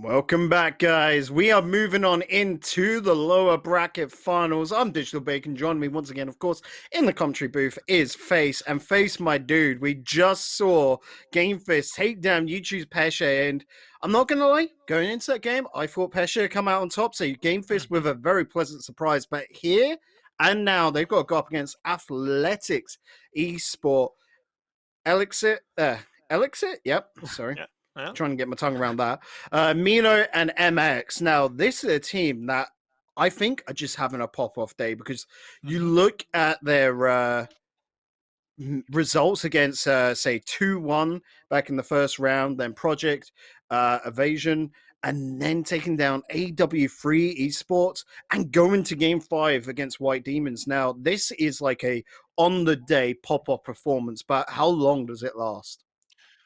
Welcome back, guys. We are moving on into the lower bracket finals. I'm Digital Bacon. Joining me once again, of course, in the commentary booth is Face. And Face, my dude, we just saw Game Fist take down YouTube's Pesha. And I'm not going to lie, going into that game, I thought Pesha would come out on top. So Game Fist with a very pleasant surprise. But here and now, they've got to go up against Athletix, Esport, Elixir. Elixir? Yep, sorry. Yeah. Yeah. Trying to get my tongue around that. Mino and MX. Now, this is a team that I think are just having a pop-off day because you look at their results against, say, 2-1 back in the first round, then Project, Evasion, and then taking down AW3 Esports and going to Game 5 against White Demons. Now, this is like a on-the-day pop-off performance, but how long does it last?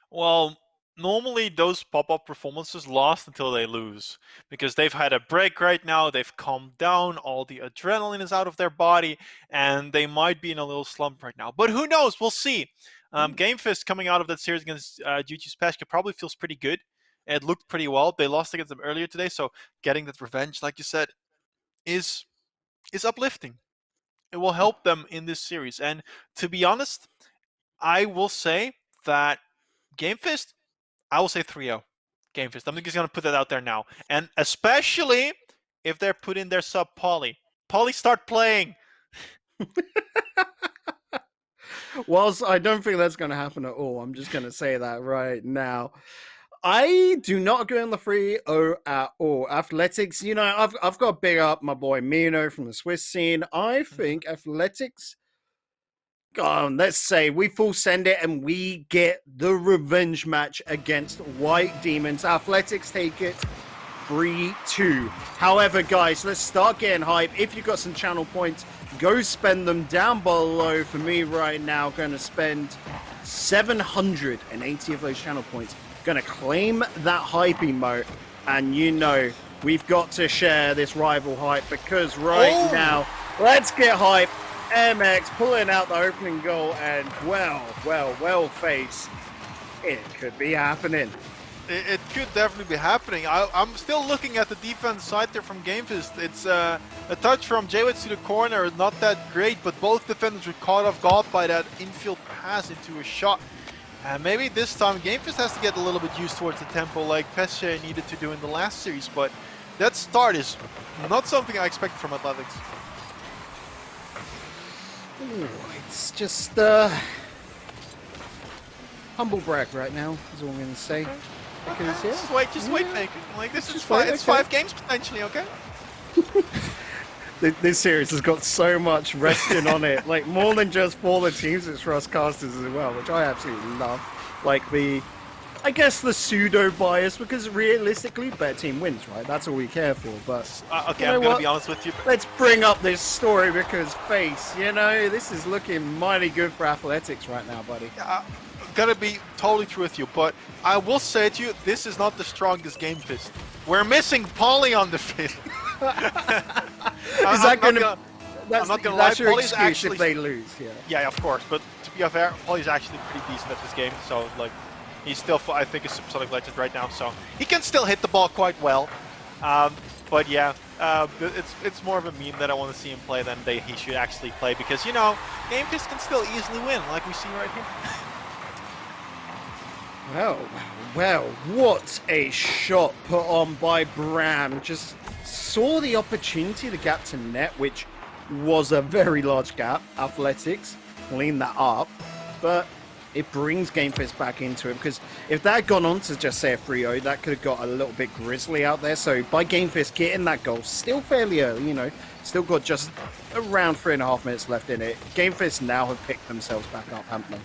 Well, normally those pop-up performances last until they lose because they've had a break right now. They've calmed down. All the adrenaline is out of their body, and they might be in a little slump right now. But who knows? We'll see. Game Fist coming out of that series against Juju's Peshka probably feels pretty good. It looked pretty well. They lost against them earlier today, so getting that revenge, like you said, is uplifting. It will help them in this series. And to be honest, I will say that Game Fist, I will say 3-0. Game Fist. I'm just going to put that out there now. And especially if they're putting their sub Polly. Polly, start playing. Whilst I don't think that's going to happen at all, I'm just going to say that right now. I do not agree on the 3-0 at all. Athletix, you know, I've got to big up my boy Mino from the Swiss scene. I think Athletix, let's say we full send it and we get the revenge match against White Demons. Athletix take it 3-2. However, guys, let's start getting hype. If you've got some channel points, go spend them down below. For me right now, going to spend 780 of those channel points. Going to claim that hype emote. And you know, we've got to share this rival hype because right now, let's get hype. MX pulling out the opening goal, and well, Face, it could be happening. It could definitely be happening. I'm still looking at the defense side there from Game Fist. It's a touch from Jwitz to the corner, not that great, but both defenders were caught off guard by that infield pass into a shot. And maybe this time Game Fist has to get a little bit used towards the tempo like Pesce needed to do in the last series, but that start is not something I expected from Athletix. Ooh, it's just humble brag right now is all I'm going to say. Because Just wait, Nathan. Like this is fine. It's 5 games potentially, okay? This series has got so much resting on it, like more than just for the teams, it's for us casters as well, which I absolutely love. Like I guess the pseudo bias, because realistically, better team wins, right? That's all we care for. But okay, I'm gonna be honest with you. Let's bring up this story because Face, you know, this is looking mighty good for Athletix right now, buddy. Gotta be totally true with you, but I will say to you, this is not the strongest Game Fist. We're missing Polly on the field. Is that going to? I'm not gonna lie. That's your Polly's excuse actually, if they lose. Yeah, of course. But to be fair, Polly's actually pretty decent at this game. So like, he's still, I think, a Supersonic Legend right now. So he can still hit the ball quite well. But yeah, it's more of a meme that I want to see him play than he should actually play, because you know, Game Fist can still easily win, like we see right here. Well, what a shot put on by Bram. Just saw the opportunity, the gap to net, which was a very large gap. Athletix cleaned that up, but it brings Game Fist back into it, because if that had gone on to just say a 3-0, that could have got a little bit grisly out there. So by Game Fist getting that goal, still fairly early, you know, still got just around 3.5 minutes left in it. Game Fist now have picked themselves back up, haven't they?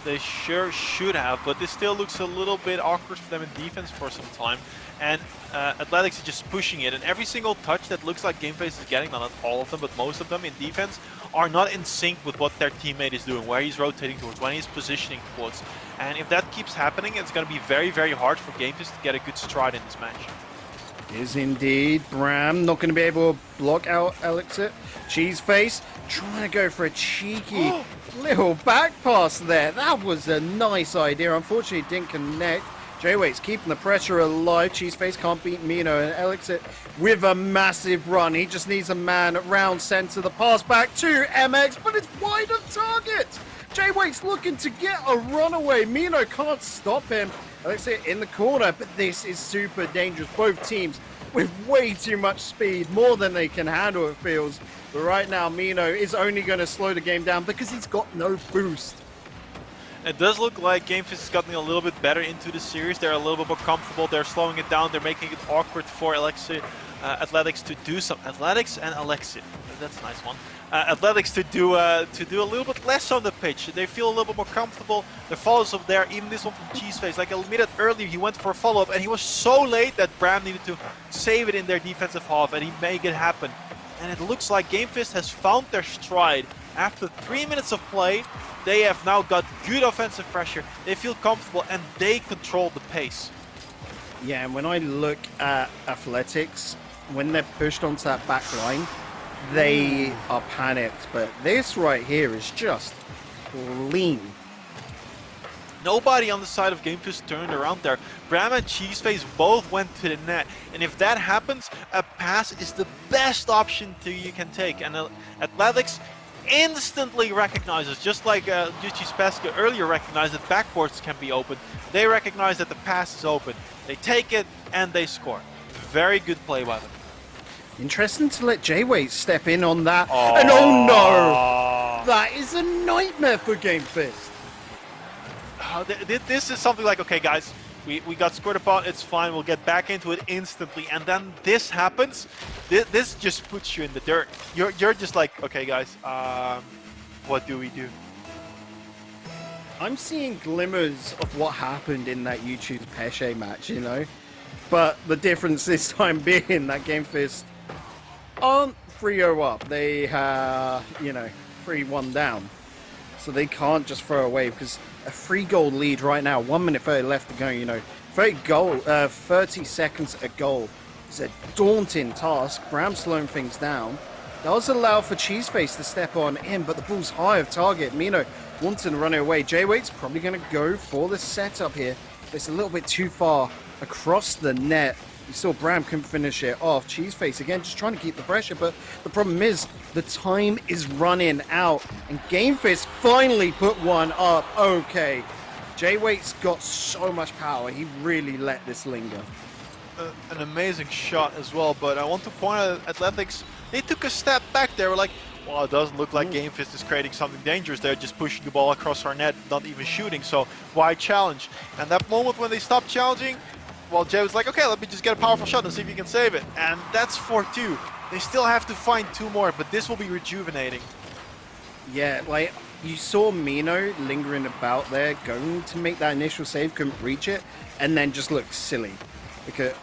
They sure should have, but this still looks a little bit awkward for them in defense for some time. and Athletix is just pushing it. And every single touch that looks like GameFace is getting, not all of them, but most of them in defense, are not in sync with what their teammate is doing, where he's rotating towards, when he's positioning towards. And if that keeps happening, it's going to be very, very hard for GameFace to get a good stride in this match. Is indeed. Bram not going to be able to block out Elixir. Cheeseface trying to go for a cheeky little back pass there. That was a nice idea. Unfortunately, it didn't connect. J-Wait's keeping the pressure alive. Cheeseface can't beat Mino, and Elixir with a massive run. He just needs a man around center. The pass back to MX, but it's wide of target. J-Wait's looking to get a runaway. Mino can't stop him. Elixir in the corner, but this is super dangerous. Both teams with way too much speed, more than they can handle, it feels. But right now, Mino is only going to slow the game down because he's got no boost. It does look like GameFace has gotten a little bit better into the series. They're a little bit more comfortable. They're slowing it down. They're making it awkward for Athletix to do some. Athletix and Elixir. That's a nice one. Athletix to do a little bit less on the pitch. They feel a little bit more comfortable. The follows up there. Even this one from Cheeseface. Like a minute earlier, he went for a follow-up, and he was so late that Bram needed to save it in their defensive half, and he made it happen. And it looks like GameFist has found their stride. After 3 minutes of play, they have now got good offensive pressure. They feel comfortable, and they control the pace. Yeah, and when I look at Athletix, when they're pushed onto that back line, they are panicked. But this right here is just clean. Nobody on the side of GameFist turned around there. Bram and Cheeseface both went to the net. And if that happens, a pass is the best option you can take. And Athletix instantly recognizes, just like Cheeseface earlier recognized that backboards can be open. They recognize that the pass is open. They take it and they score. Very good play by them. Interesting to let J-Wait step in on that. And oh no! That is a nightmare for GameFist. This is something like, okay guys, we got scored upon, it's fine, we'll get back into it instantly, and then this happens. This just puts you in the dirt. You're just like, okay guys, what do we do? I'm seeing glimmers of what happened in that YouTube Pesce match, you know? But the difference this time being that GameFist aren't 3-0 up. They have, 3-1 down. So they can't just throw away, because a 3-goal lead right now, 1 minute 30 left to go, 30 seconds a goal is a daunting task. Bram slowing things down. Does allow for Cheeseface to step on in, but the ball's high of target. Mino wanting to run it away. J-Wait's probably going to go for the setup here. It's a little bit too far across the net. You saw Bram couldn't finish it off. Cheeseface again just trying to keep the pressure, but the problem is the time is running out, and GameFist finally put one up. Okay, J-Wait's got so much power. He really let this linger. An amazing shot as well, but I want to point out Athletix, they took a step back there. We're like, well, it doesn't look like GameFist is creating something dangerous. They're just pushing the ball across our net, not even shooting, so why challenge? And that moment when they stopped challenging, well, Jay was like, okay, let me just get a powerful shot and see if you can save it. And that's 4-2. They still have to find 2 more, but this will be rejuvenating. Yeah, like, you saw Mino lingering about there, going to make that initial save, couldn't reach it, and then just looked silly. Because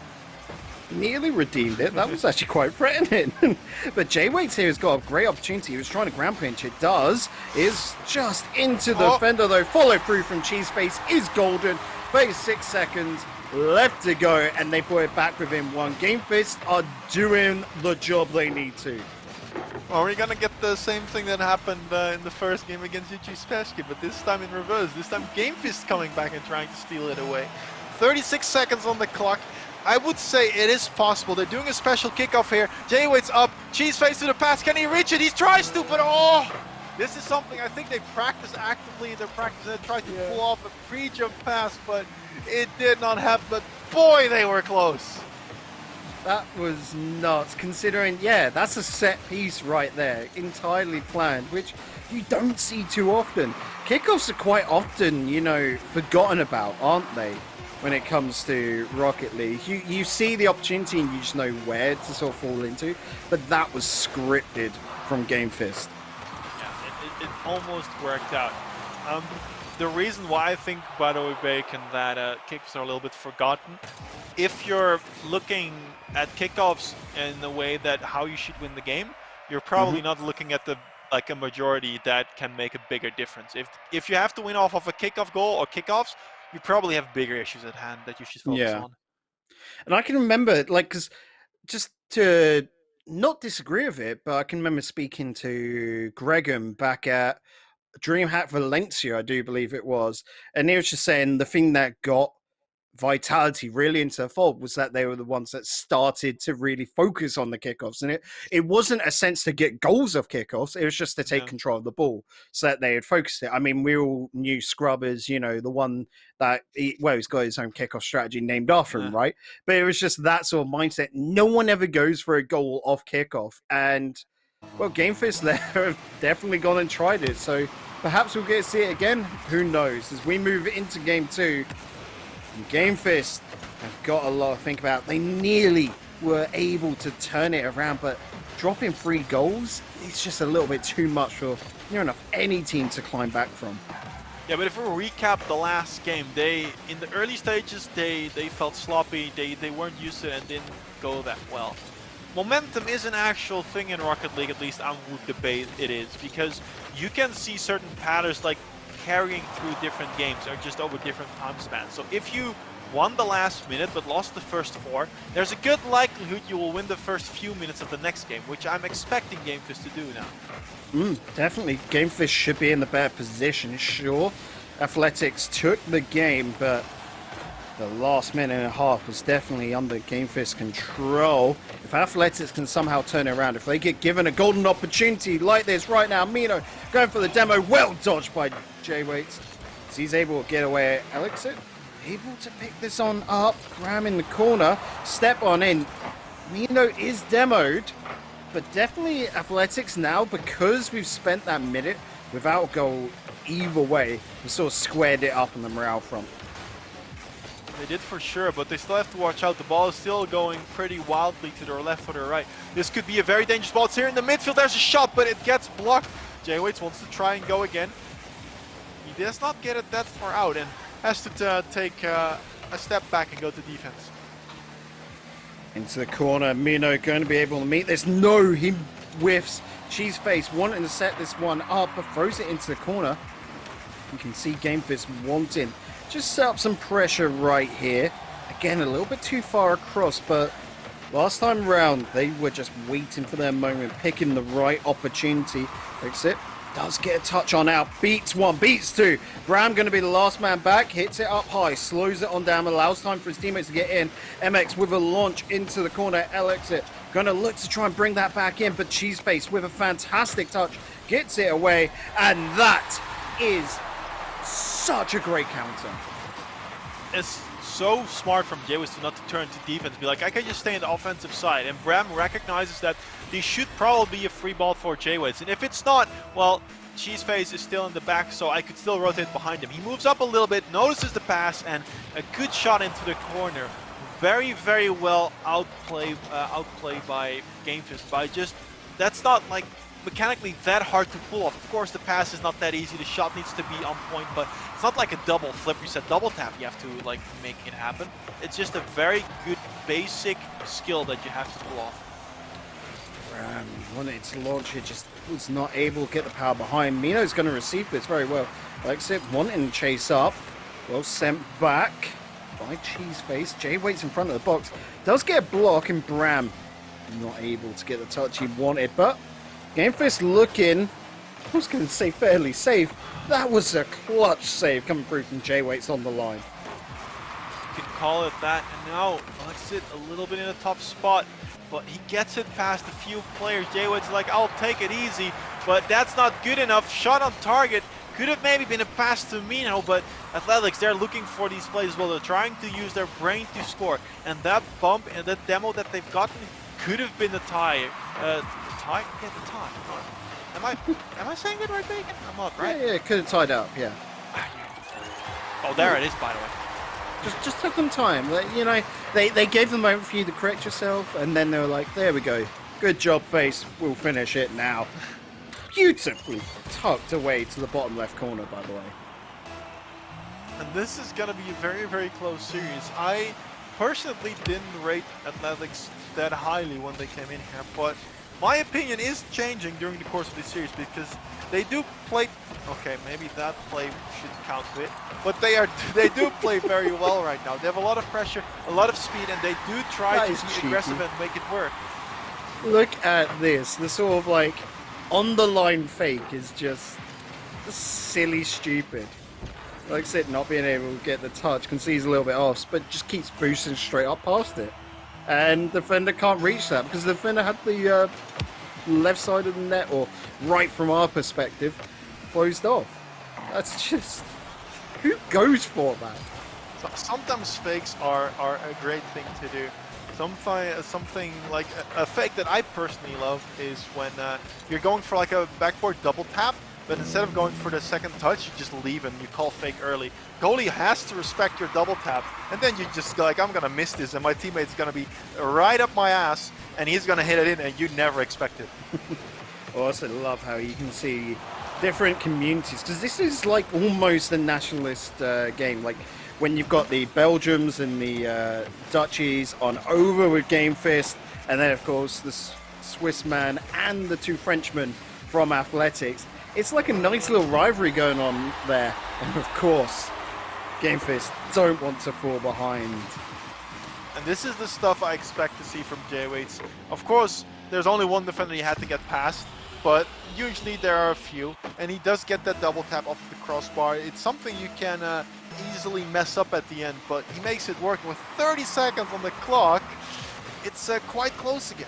nearly redeemed it. That was actually quite threatening. But J-Wait's here has got a great opportunity. He was trying to ground pinch. It does. Is just into the defender, though. Follow through from Cheeseface is golden. 36 seconds left to go, and they put it back within 1. GameFist are doing the job they need to. Well, we're gonna get the same thing that happened in the first game against Spassky, but this time in reverse. This time GameFist coming back and trying to steal it away. 36 seconds on the clock. I would say it is possible. They're doing a special kickoff here. J-Wait's up. Cheeseface to the pass. Can he reach it? He tries to, but this is something I think they practice actively in their practice. They tried to pull off a pre-jump pass, but it did not happen. But boy, they were close. That was nuts, considering, that's a set piece right there, entirely planned, which you don't see too often. Kickoffs are quite often, forgotten about, aren't they, when it comes to Rocket League? You see the opportunity and you just know where to sort of fall into, but that was scripted from GameFist. Yeah, it almost worked out. The reason why I think, by the way, Bacon, that kicks are a little bit forgotten if you're looking at kickoffs in the way that how you should win the game, you're probably not looking at the like a majority that can make a bigger difference. If you have to win off of a kickoff goal or kickoffs, you probably have bigger issues at hand that you should focus on. And I can remember, like, because just to not disagree with it, but I can remember speaking to Gregum back at DreamHack Valencia, I do believe it was, and he was just saying the thing that got Vitality really into the fold was that they were the ones that started to really focus on the kickoffs, and it wasn't a sense to get goals of kickoffs, it was just to take control of the ball so that they had focused it. I mean, we all knew Scrubbers, you know, the one that he's got his own kickoff strategy named after him, right? But it was just that sort of mindset. No one ever goes for a goal off kickoff, and well, Game Fist there have definitely gone and tried it, so perhaps we'll get to see it again. Who knows? As we move into Game 2, Game Fist have got a lot to think about. They nearly were able to turn it around, but dropping 3 goals, it's just a little bit too much for near enough any team to climb back from. Yeah, but if we recap the last game, in the early stages they felt sloppy, they weren't used to it and didn't go that well. Momentum is an actual thing in Rocket League, at least I would debate it is, because you can see certain patterns like carrying through different games or just over different time spans. So if you won the last minute but lost the first 4, there's a good likelihood you will win the first few minutes of the next game, which I'm expecting Game Fist to do now. Definitely, Game Fist should be in the better position, sure. Athletix took the game, but the last minute and a half was definitely under Game Fist's control. If Athletix can somehow turn it around, if they get given a golden opportunity like this right now, Mino going for the demo, well dodged by J-Waits. He's able to get away. Elixir able to pick this on up. Graham in the corner, step on in. Mino is demoed, but definitely Athletix now, because we've spent that minute without a goal either way, we sort of squared it up on the morale front. They did for sure, but they still have to watch out. The ball is still going pretty wildly to their left or their right. This could be a very dangerous ball. It's here in the midfield. There's a shot, but it gets blocked. J-Waits wants to try and go again. He does not get it that far out and has to take a step back and go to defense. Into the corner, Mino going to be able to meet this. No, he whiffs. Cheese Face wanting to set this one up, but throws it into the corner. You can see Game Fist wanting just set up some pressure right here. Again, a little bit too far across, but last time round, they were just waiting for their moment, picking the right opportunity. Exit does get a touch on out. Beats 1, beats 2. Graham going to be the last man back. Hits it up high, slows it on down, allows time for his teammates to get in. MX with a launch into the corner. Elixir going to look to try and bring that back in, but Cheeseface with a fantastic touch gets it away, and that is such a great counter. It's so smart from J-Waits to not to turn to defense, be like, I can just stay on the offensive side, and Bram recognizes that this should probably be a free ball for J-Waits, and if it's not, well, Cheeseface is still in the back, so I could still rotate behind him. He moves up a little bit, notices the pass, and a good shot into the corner. Very, very well outplayed by Game Fist, but that's not like mechanically that hard to pull off. Of course, the pass is not that easy. The shot needs to be on point, but it's not like a double flip reset, double tap. You have to like make it happen. It's just a very good basic skill that you have to pull off. Wanted to launch it, just was not able to get the power behind. Mino's going to receive this very well. Alexip wanting to chase up. Well sent back by Cheeseface. J-Waits in front of the box. Does get a block, and Bram not able to get the touch he wanted, but Game Fist looking, I was going to say fairly safe. That was a clutch save coming through from J-Waits on the line. You can call it that, and now Alexit a little bit in a tough spot, but he gets it past a few players. J-Waits is like, I'll take it easy, but that's not good enough. Shot on target. Could have maybe been a pass to Mino, but Athletix, they're looking for these plays as well. They're trying to use their brain to score, and that bump and that demo that they've gotten could have been the tie. Yeah, the tie. Am I saying it right, Bacon? I'm not, right? Yeah, could have tied up, yeah. Oh, there it is, by the way. Just took them time. You know, they gave them a moment for you to correct yourself, and then they were like, there we go. Good job, Face. We'll finish it now. Beautifully tucked away to the bottom left corner, by the way. And this is going to be a very, very close series. I personally didn't rate Athletix that highly when they came in here, but my opinion is changing during the course of this series because they do play. Okay, maybe that play should count a bit, but they do play very well right now. They have a lot of pressure, a lot of speed, and they do try to be aggressive and make it work. Look at this. The sort of like on the line fake is just silly, stupid. Like I said, not being able to get the touch, concedes a little bit off, but just keeps boosting straight up past it. And the defender can't reach that because the defender had the left side of the net, or right from our perspective, closed off. That's just... who goes for that? So sometimes fakes are a great thing to do. Something like a fake that I personally love is when you're going for like a backboard double tap, but instead of going for the second touch, you just leave and you call fake early. Goalie has to respect your double tap, and then you just go like, I'm gonna miss this, and my teammate's gonna be right up my ass, and he's gonna hit it in, and you never expect it. I also love how you can see different communities, because this is like almost a nationalist game. Like when you've got the Belgians and the Dutchies on over with Game Fist, and then of course the Swiss man and the two Frenchmen from Athletix. It's like a nice little rivalry going on there. And of course, Game Fist don't want to fall behind. And this is the stuff I expect to see from J-Waits. Of course, there's only one defender he had to get past, but usually there are a few. And he does get that double tap off the crossbar. It's something you can easily mess up at the end, but he makes it work. With 30 seconds on the clock, it's quite close again.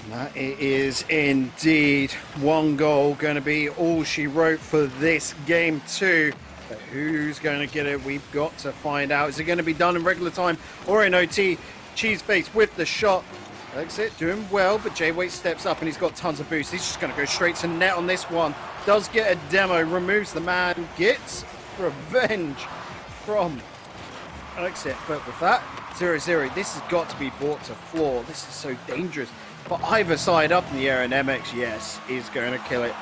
That it is indeed. One goal going to be all she wrote for this game too. But who's going to get it? We've got to find out. Is it going to be done in regular time or in OT? Cheeseface with the shot. Exit doing well, but J-Waits steps up and he's got tons of boost. He's just going to go straight to net on this one. Does get a demo, removes the man, gets revenge from Exit. But with that, 0-0. This has got to be brought to floor. This is so dangerous. For either side up in the air, and MX, yes, is going to kill it.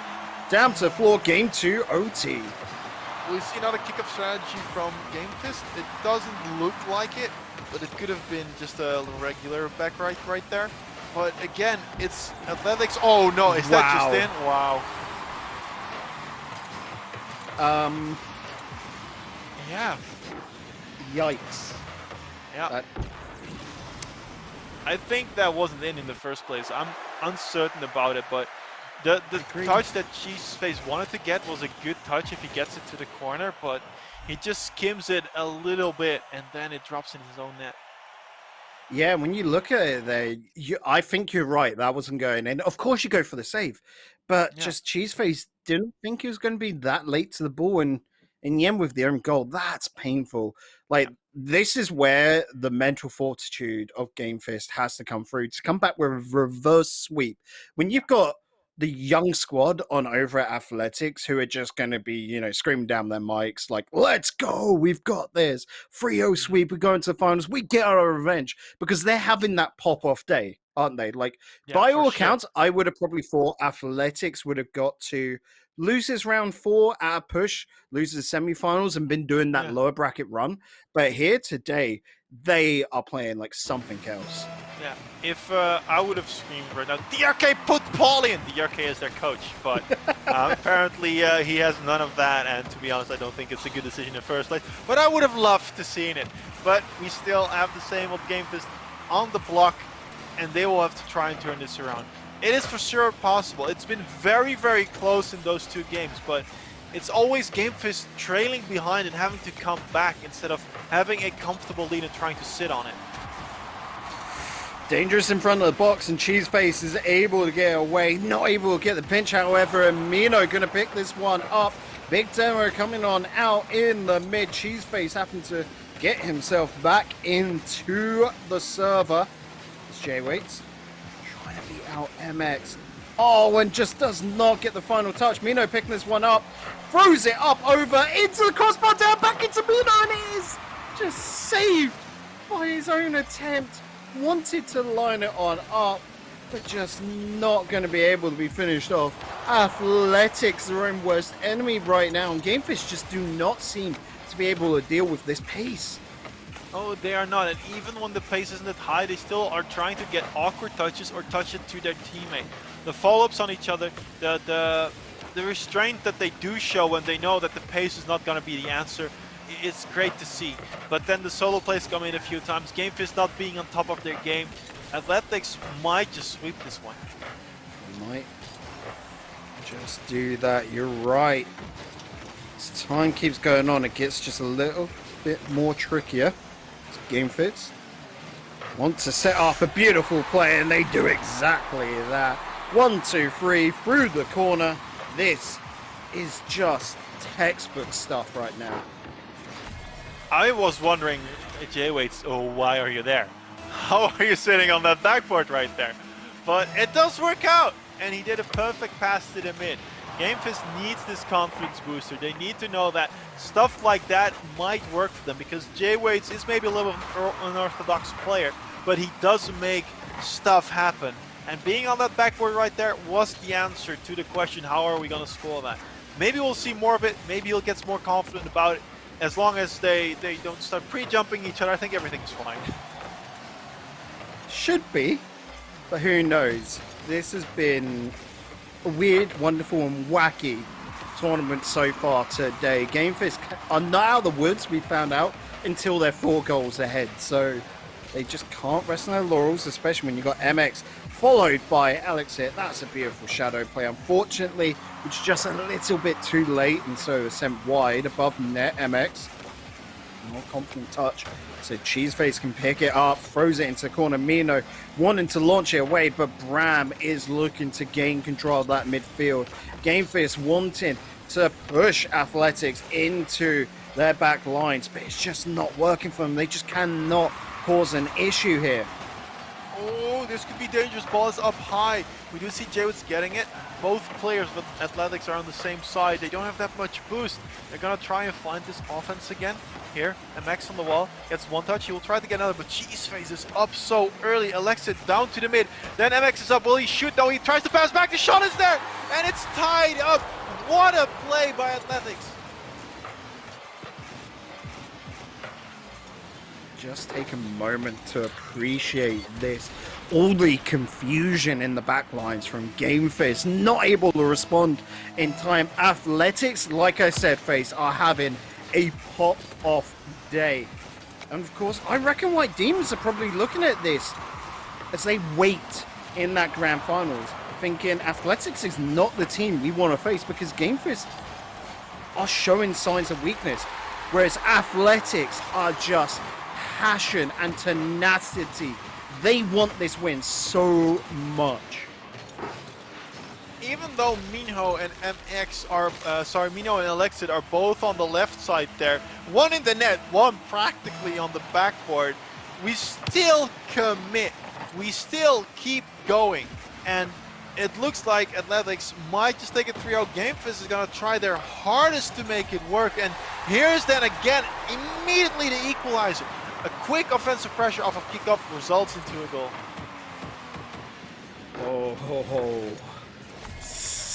Down to the floor, game 2, OT. We see another kick-off strategy from Game Fist. It doesn't look like it, but it could have been just a regular back right there. But again, it's Athletix. Oh no, is that just in? Wow. Yeah. Yikes. Yeah. I think that wasn't in the first place. I'm uncertain about it, but the touch that Cheeseface wanted to get was a good touch if he gets it to the corner, but he just skims it a little bit and then it drops in his own net. Yeah, when you look at it there, I think you're right. That wasn't going in. Of course you go for the save, but just Cheeseface didn't think he was going to be that late to the ball, and in the end with the own goal, that's painful. Like, this is where the mental fortitude of Game Fist has to come through, to come back with a reverse sweep. When you've got the young squad on over at Athletix who are just going to be, screaming down their mics like, let's go, we've got this. 3-0 sweep, we go into the finals, we get our revenge, because they're having that pop-off day, aren't they? Like, by all accounts, I would have probably thought Athletix would have got to lose this round 4 at a push, lose the semifinals, and been doing that lower bracket run. But here today, they are playing like something else. Yeah, if I would have screamed right now, DRK put Paulie in! DRK is their coach, but apparently he has none of that, and to be honest, I don't think it's a good decision in the first place. But I would have loved to seen it. But we still have the same old Game Fist on the block, and they will have to try and turn this around. It is for sure possible. It's been very, very close in those two games, but it's always Game Fist trailing behind and having to come back instead of having a comfortable lead and trying to sit on it. Dangerous in front of the box, and Cheeseface is able to get away, not able to get the pinch, however, and Mino going to pick this one up. Big demo coming on out in the mid. Cheeseface having to get himself back into the server. It's J-Waits trying to beat out MX. Oh, and just does not get the final touch. Mino picking this one up, throws it up over into the crossbar, down back into Mino, and it is just saved by his own attempt. Wanted to line it on up, but just not going to be able to be finished off. Athletix, their own worst enemy right now, and Game Fist just do not seem to be able to deal with this pace. Oh, they are not. And even when the pace isn't that high, they still are trying to get awkward touches or touch it to their teammate. The follow-ups on each other, the restraint that they do show when they know that the pace is not going to be the answer, it's great to see. But then the solo plays come in a few times. GameFist not being on top of their game. Athletix might just sweep this one. Might just do that. You're right. As time keeps going on, it gets just a little bit more trickier. GameFist want to set up a beautiful play, and they do exactly that. 1, 2, 3 through the corner. This is just textbook stuff right now. I was wondering, J-Waits, oh, why are you there? How are you sitting on that backboard right there? But it does work out, and he did a perfect pass to the mid. GameFist needs this confidence booster. They need to know that stuff like that might work for them, because J-Waits is maybe a little bit of an unorthodox player, but he does make stuff happen. And being on that backboard right there was the answer to the question, how are we going to score that? Maybe we'll see more of it. Maybe he'll get more confident about it. As long as they don't start pre-jumping each other, I think everything's fine. Should be, but who knows? This has been a weird, wonderful, and wacky tournament so far today. GameFist are not out of the woods, we found out, until they're 4 goals ahead. So they just can't rest on their laurels, especially when you've got MX followed by Athletix. That's a beautiful shadow play. Unfortunately, it's just a little bit too late, and so it's sent wide above net. MX. More confident touch. So Cheeseface can pick it up, throws it into the corner. Mino wanting to launch it away, but Bram is looking to gain control of that midfield. GameFist wanting to push Athletix into their back lines, but it's just not working for them. They just cannot cause an issue here. Oh, this could be dangerous. Ball is up high. We do see J-Waits getting it. Both players with Athletix are on the same side. They don't have that much boost. They're going to try and find this offense again. Here, MX on the wall. Gets one touch. He will try to get another, but Cheeseface is up so early. Alexit down to the mid. Then MX is up. Will he shoot? No, he tries to pass back. The shot is there, and it's tied up. What a play by Athletix. Just take a moment to appreciate this. All the confusion in the back lines from GameFist, not able to respond in time. Athletix, like I said, Face, are having a pop-off day. And of course, I reckon White Demons are probably looking at this as they wait in that grand finals, thinking Athletix is not the team we want to face, because GameFist are showing signs of weakness, whereas Athletix are just passion and tenacity. They want this win so much. Even though Minho and MX are, Minho and Alexit are both on the left side there, one in the net, one practically on the backboard, we still commit. We still keep going. And it looks like Athletix might just take a 3-0. GameFist is going to try their hardest to make it work. And here's then again, immediately the equalizer. A quick offensive pressure off of kickoff results into a goal. Oh,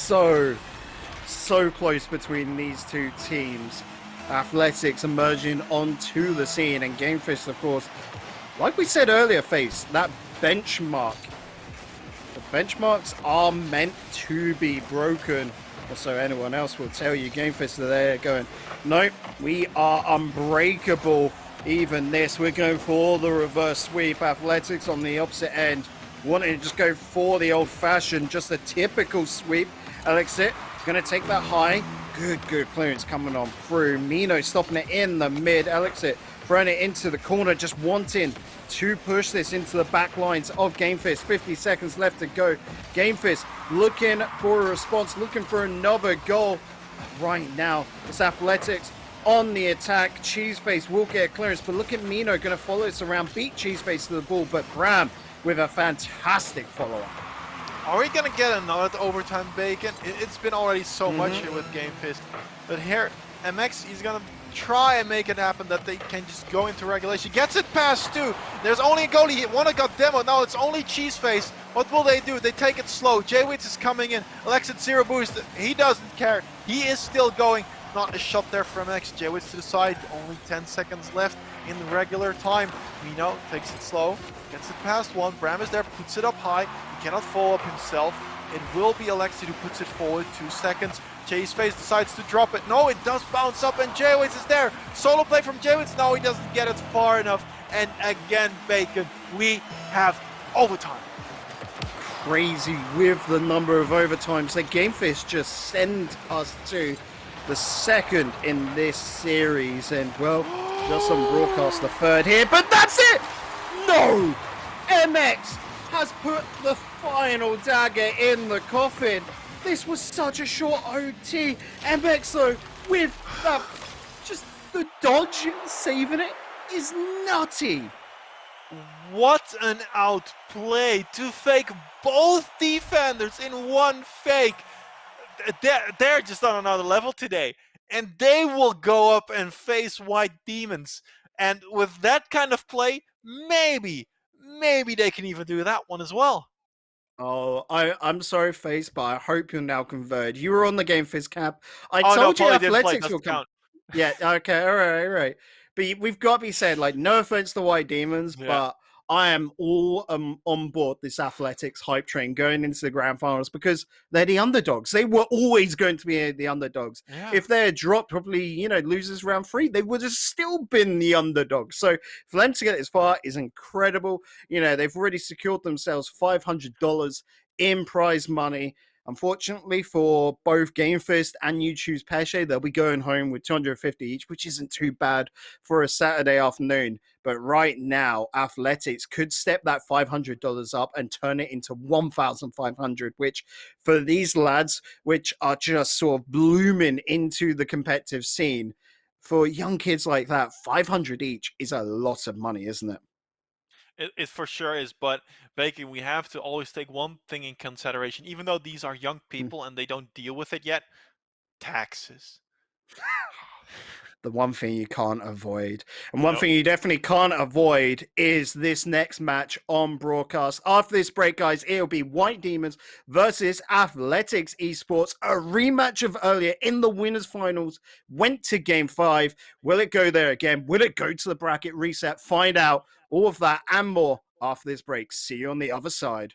so close between these two teams. Athletix emerging onto the scene, and GameFist, of course, like we said earlier, Face, that benchmark. The benchmarks are meant to be broken, or so anyone else will tell you. GameFist are there going, nope, we are unbreakable. Even this, we're going for the reverse sweep. Athletix on the opposite end, wanting to just go for the old-fashioned, just a typical sweep. Alexit going to take that high. Good clearance coming on through. Mino stopping it in the mid. Alexit throwing it into the corner, just wanting to push this into the back lines of GameFist. 50 seconds left to go. GameFist looking for a response, looking for another goal. Right now, it's Athletix on the attack. Cheeseface will get a clearance, but look at Mino going to follow this around, beat Cheeseface to the ball, but Bram with a fantastic follow-up. Are we going to get another overtime bacon? It's been already so much here with GameFist. But here, MX, he's going to try and make it happen that they can just go into regulation. Gets it past two. There's only a goalie. One got demoed. Now it's only Cheeseface. What will they do? They take it slow. J-Waits is coming in. Alexit zero boost. He doesn't care. He is still going. Not a shot there from MX. J-Waits to the side. Only 10 seconds left. in regular time. Mino takes it slow, gets it past one. Bram is there, puts it up high. He cannot follow up himself. It will be Alexi who puts it forward. 2 seconds. J-Space decides to drop it. No, it does bounce up, and Jaywitz is there. Solo play from Jaywitz. No, he doesn't get it far enough. And again, Bacon, we have overtime. Crazy with the number of overtimes. The Game Fist just send us to the second in this series. And, well, just on broadcast the third here. But that's it! No! MX has put the final dagger in the coffin. This was such a short OT. MX, though, with that, just the dodge, saving it, is nutty. What an outplay to fake both defenders in one fake. They're just on another level today. And they will go up and face White Demons. And with that kind of play, maybe they can even do that one as well. Oh, I'm sorry, Face, but I hope you're now converted. You were on the Game Fizz cap. I Oh, no, told you Polly didn't play, Athletix will doesn't come. count. Yeah, okay, all right. But we've got to be said, like, no offense to White Demons, Yeah. but I am all on board this Athletix hype train going into the grand finals because they're the underdogs. They were always going to be the underdogs. Yeah. If they had dropped probably, losers round 3, they would have still been the underdogs. So for them to get this far is incredible. They've already secured themselves $500 in prize money. Unfortunately for both Game Fist and YouTube's Pesce, they'll be going home with $250 each, which isn't too bad for a Saturday afternoon. But right now, Athletix could step that $500 up and turn it into $1,500, which for these lads, which are just sort of blooming into the competitive scene, for young kids like that, $500 each is a lot of money, isn't it? It for sure is, but Bacon, we have to always take one thing in consideration. Even though these are young people and they don't deal with it yet, taxes. The one thing you can't avoid. And one Nope. thing you definitely can't avoid is this next match on broadcast. After this break, guys, it'll be White Demons versus Athletix Esports. A rematch of earlier in the winners finals went to game 5. Will it go there again? Will it go to the bracket reset? Find out all of that and more after this break. See you on the other side.